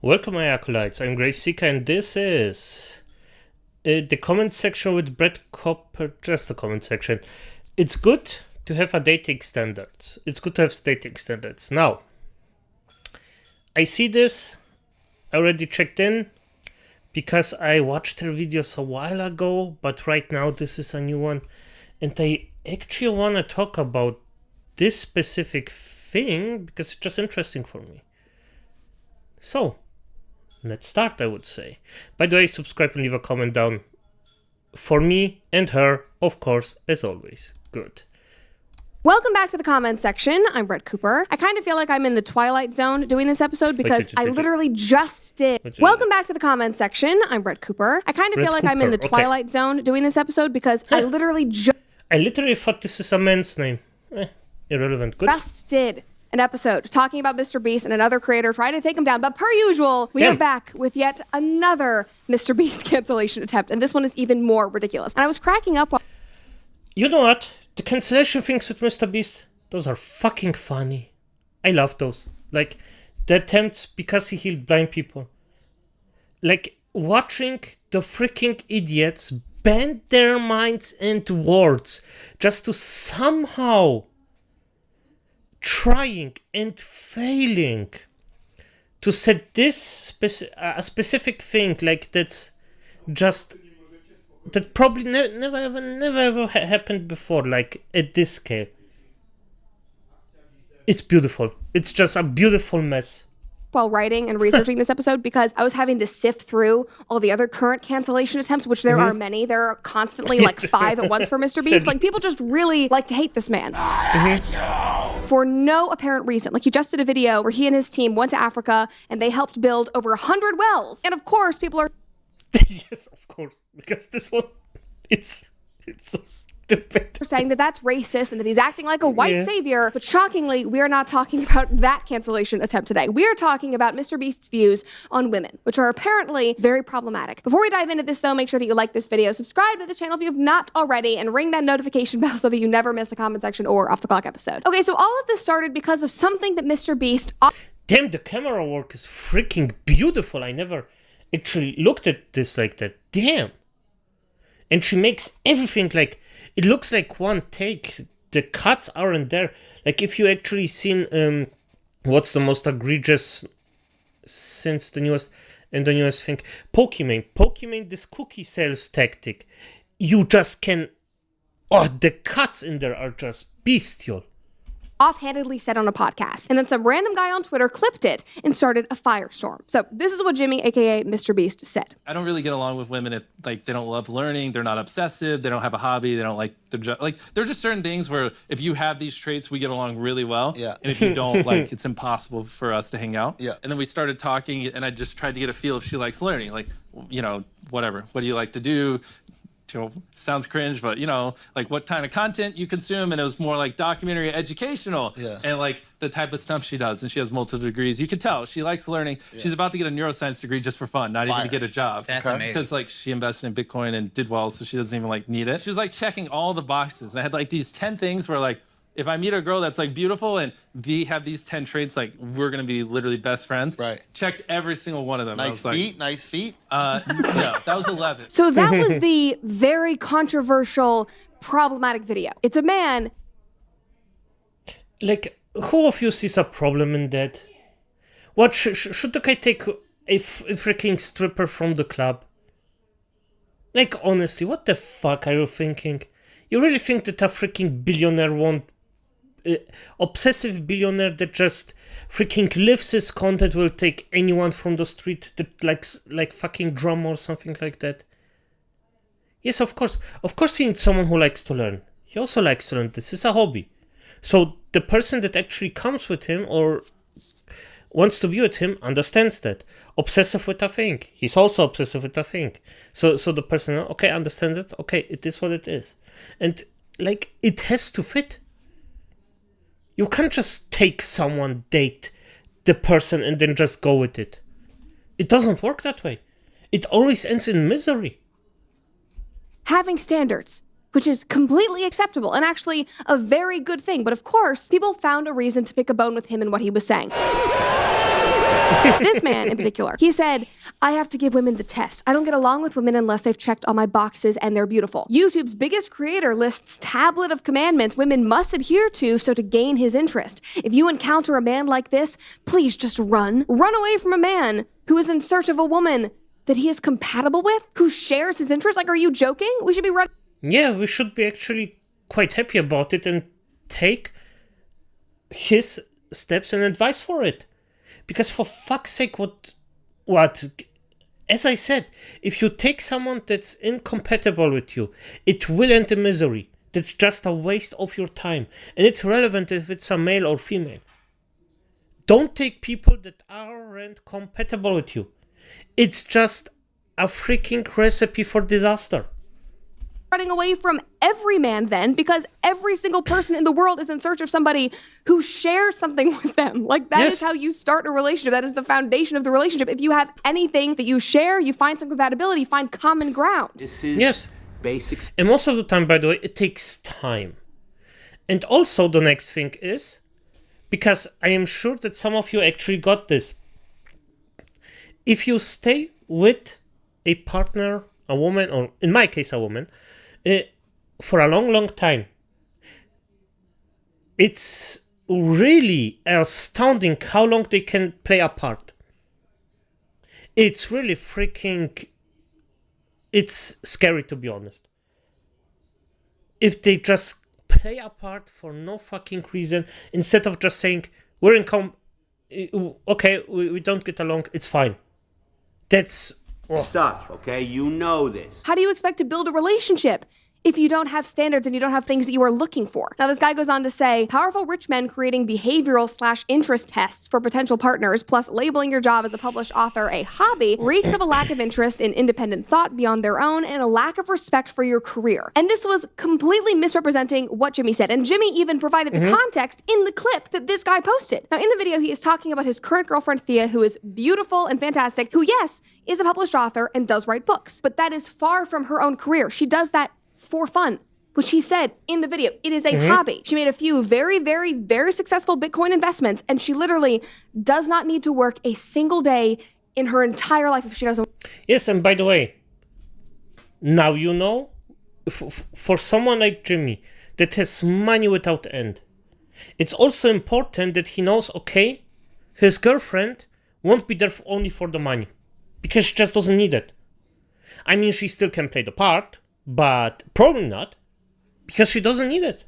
Welcome, my acolytes. I'm Graveseeker, and this is the comment section with Brett Copper. Just the comment section. It's good to have a dating standards. It's good to have dating standards. Now, I see this. I already checked in because I watched her videos a while ago, but right now this is a new one, and I actually want to talk about this specific thing because it's just interesting for me. So, let's start, I would say. By the way, subscribe and leave a comment down for me and her, of course, as always. Good. Welcome back to the comment section. I'm Brett Cooper. I kind of feel like I'm in the Twilight Zone doing this episode because I literally just did. Welcome back to the comment section. I'm Brett Cooper. I kind of feel like I'm in the Twilight Zone doing this episode because I literally thought this is a man's name. Irrelevant. Good. Just did an episode talking about Mr.Beast and another creator trying to take him down. But per usual, we are back with yet another Mr.Beast cancellation attempt. And this one is even more ridiculous. And I was cracking up while... You know what? The cancellation things with Mr.Beast, those are fucking funny. I love those. Like, the attempts because he healed blind people. Like, watching the freaking idiots bend their minds and words just to somehow trying and failing to set this a specific thing like that's just that probably never ever happened before, like at this scale. It's beautiful. It's just a beautiful mess. While writing and researching this episode because I was having to sift through all the other current cancellation attempts, which there are many. There are constantly like 5 at once for Mr.Beast. Like, people just really like to hate this man. For no apparent reason. Like, he just did a video where he and his team went to Africa and they helped build over 100 wells. And of course, people are... Yes, of course. Because this one, it's so stupid. Saying that that's racist and that he's acting like a white savior. But shockingly, we are not talking about that cancellation attempt today. We are talking about Mr.Beast's views on women, which are apparently very problematic. Before we dive into this, though, make sure that you like this video, subscribe to this channel if you have not already, and ring that notification bell so that you never miss a comment section or off the clock episode. Okay, so all of this started because of something that Mr.Beast... Damn, the camera work is freaking beautiful. I never actually looked at this like that. Damn. And she makes everything like... It looks like one take. The cuts aren't there. Like, if you actually seen what's the most egregious since the newest thing, Pokimane, this cookie sales tactic. You just can... Oh, the cuts in there are just bestial. Offhandedly said on a podcast, and then some random guy on Twitter clipped it and started a firestorm. So this is what Jimmy, aka Mr.Beast, said. I don't really get along with women if, like, they don't love learning, they're not obsessive, they don't have a hobby, they don't like their job. Like, there's just certain things where if you have these traits, we get along really well. Yeah. And if you don't, like, it's impossible for us to hang out. Yeah. And then we started talking, and I just tried to get a feel if she likes learning. Like, you know, whatever. What do you like to do? You know, sounds cringe, but, you know, like, what kind of content you consume, and it was more like documentary, educational, and like the type of stuff she does. And she has multiple degrees. You could tell she likes learning. She's about to get a neuroscience degree just for fun, not even to get a job. That's amazing. Because, like, she invested in Bitcoin and did well, so she doesn't even like need it. She was like checking all the boxes. And I had like these 10 things where, like, if I meet a girl that's like beautiful and they have these 10 traits, like, we're gonna be literally best friends. Right. Checked every single one of them. Nice feet. No, that was 11. So that was the very controversial, problematic video. It's a man. Like, who of you sees a problem in that? What, should the guy take a freaking stripper from the club? Like, honestly, what the fuck are you thinking? You really think that a freaking billionaire won't... obsessive billionaire that just freaking lives his content will take anyone from the street that likes, like, fucking drama or something like that? Yes, of course. Of course he needs someone who likes to learn. He also likes to learn. This is a hobby. So the person that actually comes with him or wants to be with him understands that. Obsessive with a thing. He's also obsessive with a thing. So the person, okay, understands it. Okay, it is what it is. And, like, it has to fit. You can't just take someone, date the person, and then just go with it. It doesn't work that way. It always ends in misery. Having standards. which is completely acceptable and actually a very good thing. But of course, people found a reason to pick a bone with him and what he was saying. This man in particular, he said, I have to give women the test. I don't get along with women unless they've checked all my boxes and they're beautiful. YouTube's biggest creator lists tablet of commandments women must adhere to so to gain his interest. If you encounter a man like this, please just run. Run away from a man who is in search of a woman that he is compatible with, who shares his interests. Like, are you joking? We should be running. Yeah, we should be actually quite happy about it and take his steps and advice for it. Because for fuck's sake, what, as I said, if you take someone that's incompatible with you, it will end in misery. That's just a waste of your time. And it's relevant if it's a male or female. Don't take people that aren't compatible with you. It's just a freaking recipe for disaster. Running away from every man then, because every single person in the world is in search of somebody who shares something with them. Like, that is how you start a relationship. That is the foundation of the relationship. If you have anything that you share, you find some compatibility, you find common ground. This is basics. And most of the time, by the way, it takes time. And also the next thing is, because I am sure that some of you actually got this. If you stay with a partner, a woman, or in my case, a woman, for a long time, it's really astounding how long they can play a part. It's really it's scary, to be honest. If they just play a part for no fucking reason, instead of just saying, we're in okay, we don't get along, it's fine. That's stuff, okay? You know this. How do you expect to build a relationship if you don't have standards and you don't have things that you are looking for? Now, this guy goes on to say, powerful rich men creating behavioral/interest tests for potential partners, plus labeling your job as a published author a hobby, reeks of a lack of interest in independent thought beyond their own and a lack of respect for your career. And this was completely misrepresenting what Jimmy said. And Jimmy even provided the context in the clip that this guy posted. Now, in the video, he is talking about his current girlfriend, Thea, who is beautiful and fantastic, who, yes, is a published author and does write books. But that is far from her own career. She does that for fun, which he said in the video. It is a hobby. She made a few very, very, very successful Bitcoin investments, and she literally does not need to work a single day in her entire life if she doesn't. Yes, and by the way, now you know, for someone like Jimmy that has money without end, it's also important that he knows, okay, his girlfriend won't be there only for the money, because she just doesn't need it. I mean, she still can play the part, but probably not, because she doesn't need it.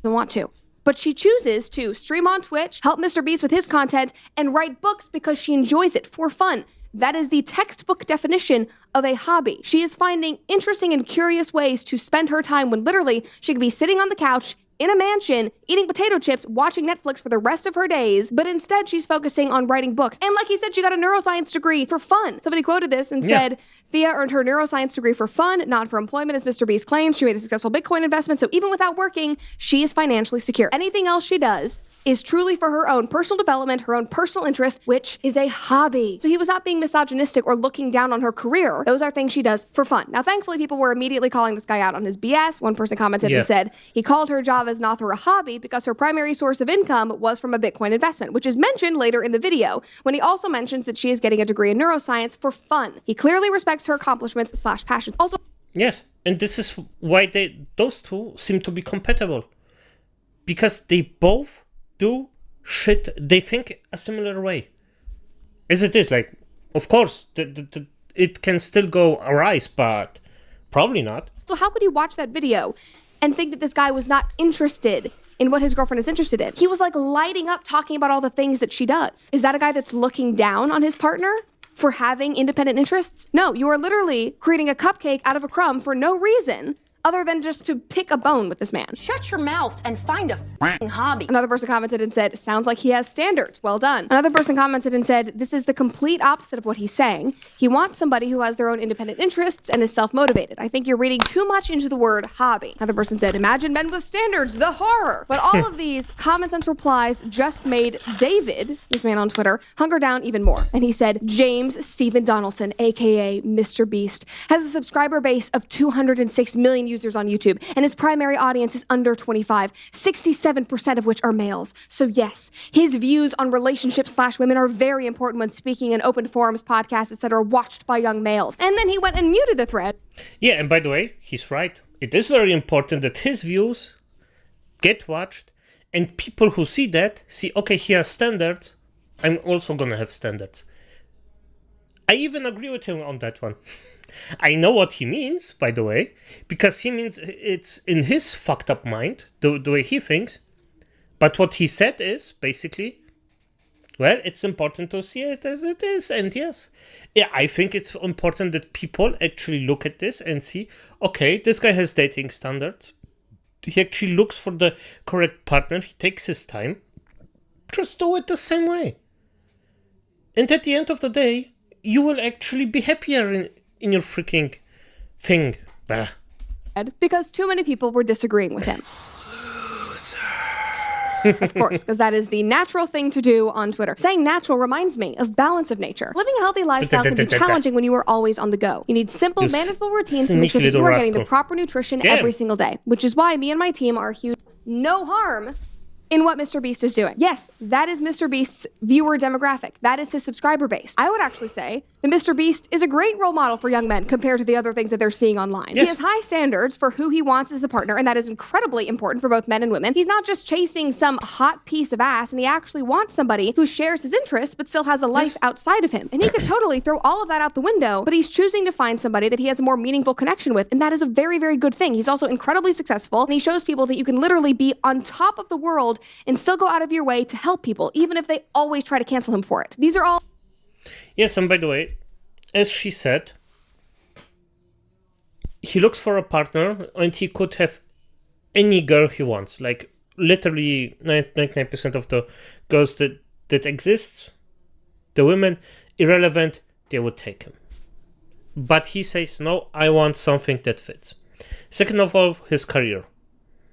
Doesn't want to. But she chooses to stream on Twitch, help Mr.Beast with his content, and write books because she enjoys it for fun. That is the textbook definition of a hobby. She is finding interesting and curious ways to spend her time when literally she could be sitting on the couch in a mansion, eating potato chips, watching Netflix for the rest of her days, but instead she's focusing on writing books. And like he said, she got a neuroscience degree for fun. Somebody quoted this and said, Thea earned her neuroscience degree for fun, not for employment, as Mr. Beast claims. She made a successful Bitcoin investment, so even without working, she is financially secure. Anything else she does is truly for her own personal development, her own personal interest, which is a hobby. So he was not being misogynistic or looking down on her career. Those are things she does for fun. Now, thankfully, people were immediately calling this guy out on his BS. One person commented and said he called her job as an author a hobby because her primary source of income was from a Bitcoin investment, which is mentioned later in the video, when he also mentions that she is getting a degree in neuroscience for fun. He clearly respects her accomplishments/passions. Also, yes, and this is why those two seem to be compatible, because they both do shit. They think a similar way, as it is. Like, of course, it can still go awry, but probably not. So how could you watch that video and think that this guy was not interested in what his girlfriend is interested in? He was like lighting up talking about all the things that she does. Is that a guy that's looking down on his partner for having independent interests? No, you are literally creating a cupcake out of a crumb for no reason other than just to pick a bone with this man. Shut your mouth and find a f***ing hobby. Another person commented and said, sounds like he has standards. Well done. Another person commented and said, this is the complete opposite of what he's saying. He wants somebody who has their own independent interests and is self-motivated. I think you're reading too much into the word hobby. Another person said, imagine men with standards, the horror. But all of these common sense replies just made David, this man on Twitter, hunker down even more. And he said, James Stephen Donaldson, aka Mr. Beast, has a subscriber base of 206 million users on YouTube, and his primary audience is under 25, 67% of which are males. So yes, his views on relationships/women are very important when speaking in open forums, podcasts, etc., watched by young males. And then he went and muted the thread. Yeah, and by the way, he's right. It is very important that his views get watched, and people who see that see, okay, he has standards, I'm also gonna have standards. I even agree with him on that one. I know what he means, by the way, because he means it's in his fucked up mind, the way he thinks. But what he said is, basically, well, it's important to see it as it is, and yes. Yeah, I think it's important that people actually look at this and see, okay, this guy has dating standards. He actually looks for the correct partner, he takes his time. Just do it the same way. And at the end of the day, you will actually be happier in your freaking thing. Bah. Because too many people were disagreeing with him. Of course, because that is the natural thing to do on Twitter. Saying natural reminds me of balance of nature. Living a healthy lifestyle can be challenging when you are always on the go. You need simple, manageable routines to make sure that you are getting the proper nutrition every single day, which is why me and my team are huge no harm in what Mr.Beast is doing. Yes, that is Mr.Beast's viewer demographic. That is his subscriber base. I would actually say that Mr.Beast is a great role model for young men compared to the other things that they're seeing online. Yes. He has high standards for who he wants as a partner, and that is incredibly important for both men and women. He's not just chasing some hot piece of ass, and he actually wants somebody who shares his interests but still has a life outside of him. And he could totally throw all of that out the window, but he's choosing to find somebody that he has a more meaningful connection with, and that is a very, very good thing. He's also incredibly successful, and he shows people that you can literally be on top of the world and still go out of your way to help people, even if they always try to cancel him for it. These are all... Yes, and by the way, as she said, he looks for a partner and he could have any girl he wants. Like, literally 99% of the girls that exist, the women, irrelevant, they would take him. But he says, no, I want something that fits. Second of all, his career.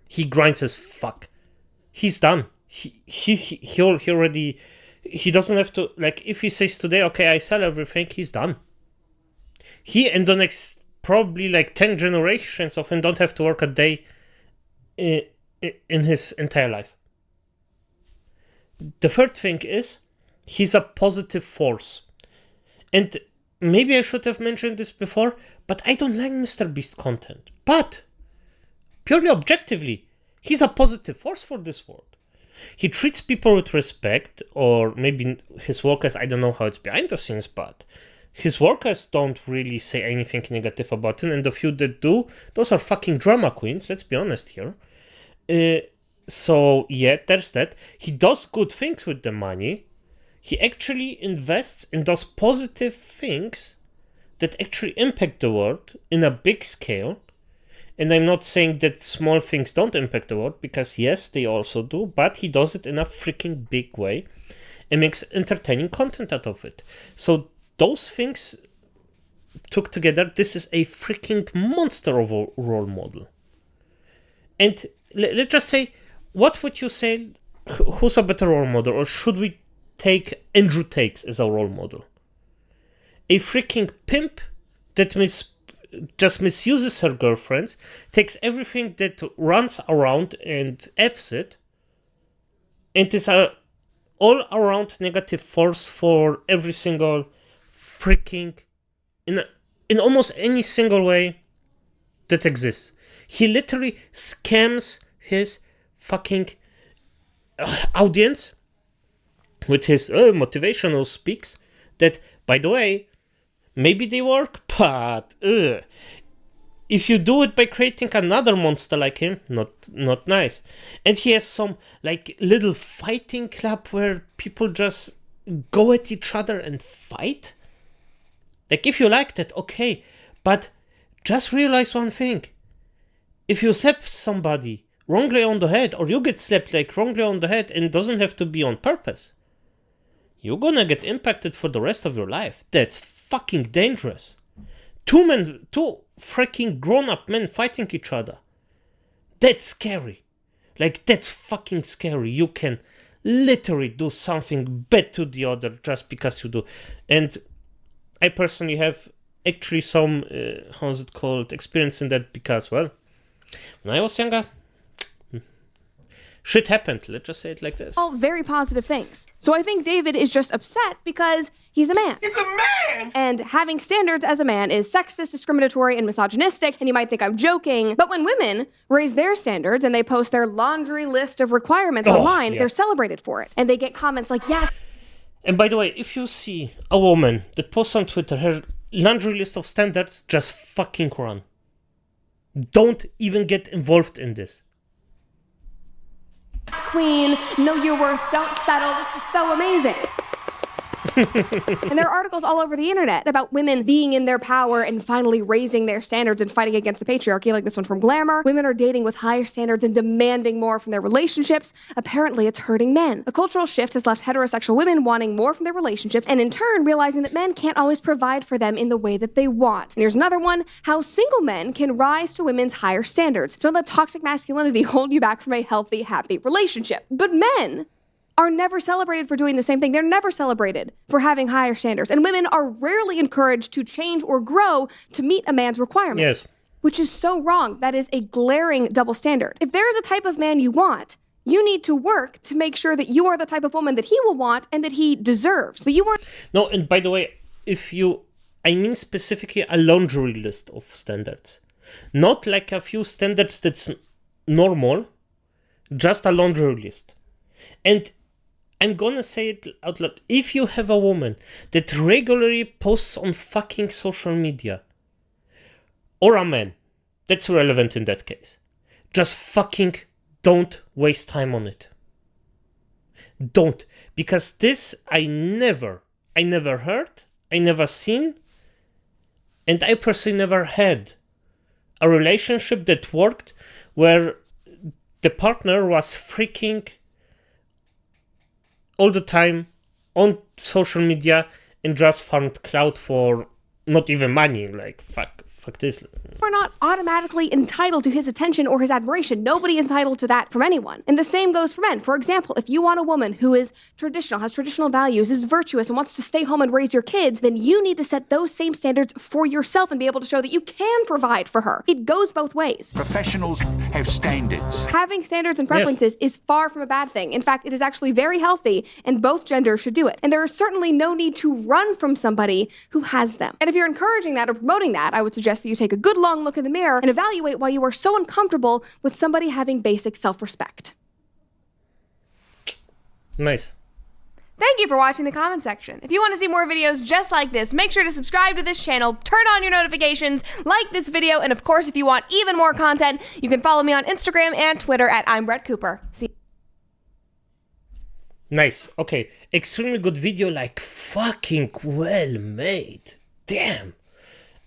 He grinds as fuck. He's done. He already, he doesn't have to, like, if he says today, okay, I sell everything, he's done. He and the next probably like 10 generations of him don't have to work a day in his entire life. The third thing is, he's a positive force. And maybe I should have mentioned this before, but I don't like Mr.Beast content. But, purely objectively, he's a positive force for this world. He treats people with respect, or maybe his workers, I don't know how it's behind the scenes, but his workers don't really say anything negative about him, and the few that do, those are fucking drama queens, let's be honest here. So, yeah, there's that. He does good things with the money. He actually invests and does positive things that actually impact the world in a big scale. And I'm not saying that small things don't impact the world, because yes, they also do, but he does it in a freaking big way and makes entertaining content out of it. So those things took together, this is a freaking monster of a role model. And let's just say, what would you say, who's a better role model, or should we take Andrew Tate as a role model? A freaking pimp that just misuses her girlfriends, takes everything that runs around and F's it, and is a all-around negative force for every single freaking, in almost any single way that exists. He literally scams his fucking audience with his motivational speaks that, by the way, maybe they work, but if you do it by creating another monster like him, not nice. And he has some like little fighting club where people just go at each other and fight. Like, if you like that, okay, but just realize one thing: if you slap somebody wrongly on the head, or you get slapped like wrongly on the head, and it doesn't have to be on purpose, you're gonna get impacted for the rest of your life. That's fucking dangerous. Two freaking grown-up men fighting each other. That's scary. Like, that's fucking scary. You can literally do something bad to the other just because you do. And I personally have actually some, experience in that, because, well, When I was younger, shit happened. Let's just say it like this. All very positive things. So I think David is just upset because he's a man. He's a man! And having standards as a man is sexist, discriminatory, and misogynistic, and you might think I'm joking, but when women raise their standards and they post their laundry list of requirements online, they're celebrated for it. And they get comments like, yeah. And by the way, if you see a woman that posts on Twitter her laundry list of standards, just fucking run. Don't even get involved in this. Queen, know your worth, don't settle, this is so amazing. And there are articles all over the internet about women being in their power and finally raising their standards and fighting against the patriarchy, like this one from Glamour. Women are dating with higher standards and demanding more from their relationships. Apparently, it's hurting men. A cultural shift has left heterosexual women wanting more from their relationships and in turn realizing that men can't always provide for them in the way that they want. And here's another one, how single men can rise to women's higher standards. Don't let toxic masculinity hold you back from a healthy, happy relationship. But men are never celebrated for doing the same thing. They're never celebrated for having higher standards. And women are rarely encouraged to change or grow to meet a man's requirements. Yes. Which is so wrong. That is a glaring double standard. If there is a type of man you want, you need to work to make sure that you are the type of woman that he will want and that he deserves. But you weren't. No, and by the way, I mean specifically a laundry list of standards. Not like a few standards that's normal, just a laundry list. And I'm gonna say it out loud. If you have a woman that regularly posts on fucking social media, or a man, that's relevant in that case, just fucking don't waste time on it. Don't. Because this I never heard, I never seen, and I personally never had a relationship that worked where the partner was freaking all the time on social media and just farmed clout for not even money. Like, fuck this. We're not automatically entitled to his attention or his admiration. Nobody is entitled to that from anyone. And the same goes for men. For example, if you want a woman who is traditional, has traditional values, is virtuous, and wants to stay home and raise your kids, then you need to set those same standards for yourself and be able to show that you can provide for her. It goes both ways. Professionals have standards. Having standards and preferences is far from a bad thing. In fact, it is actually very healthy, and both genders should do it. And there is certainly no need to run from somebody who has them. And if you're encouraging that or promoting that, I would suggest that you take a good long look in the mirror and evaluate why you are so uncomfortable with somebody having basic self-respect. Nice. Thank you for watching the comment section. If you want to see more videos just like this, make sure to subscribe to this channel, turn on your notifications, like this video, and of course, if you want even more content, you can follow me on Instagram and Twitter at I'm Brett Cooper. See. Nice. Okay. Extremely good video, like fucking well made. Damn.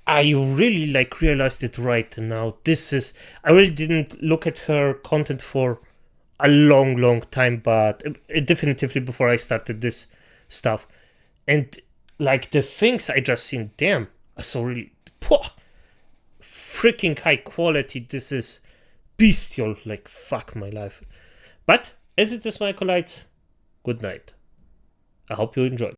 I really realized it right now. I really didn't look at her content for a long time, but definitively before I started this stuff. And the things I just seen, damn, are so really freaking high quality. This is bestial, fuck my life. But as it is, my acolytes, good night. I hope you enjoyed.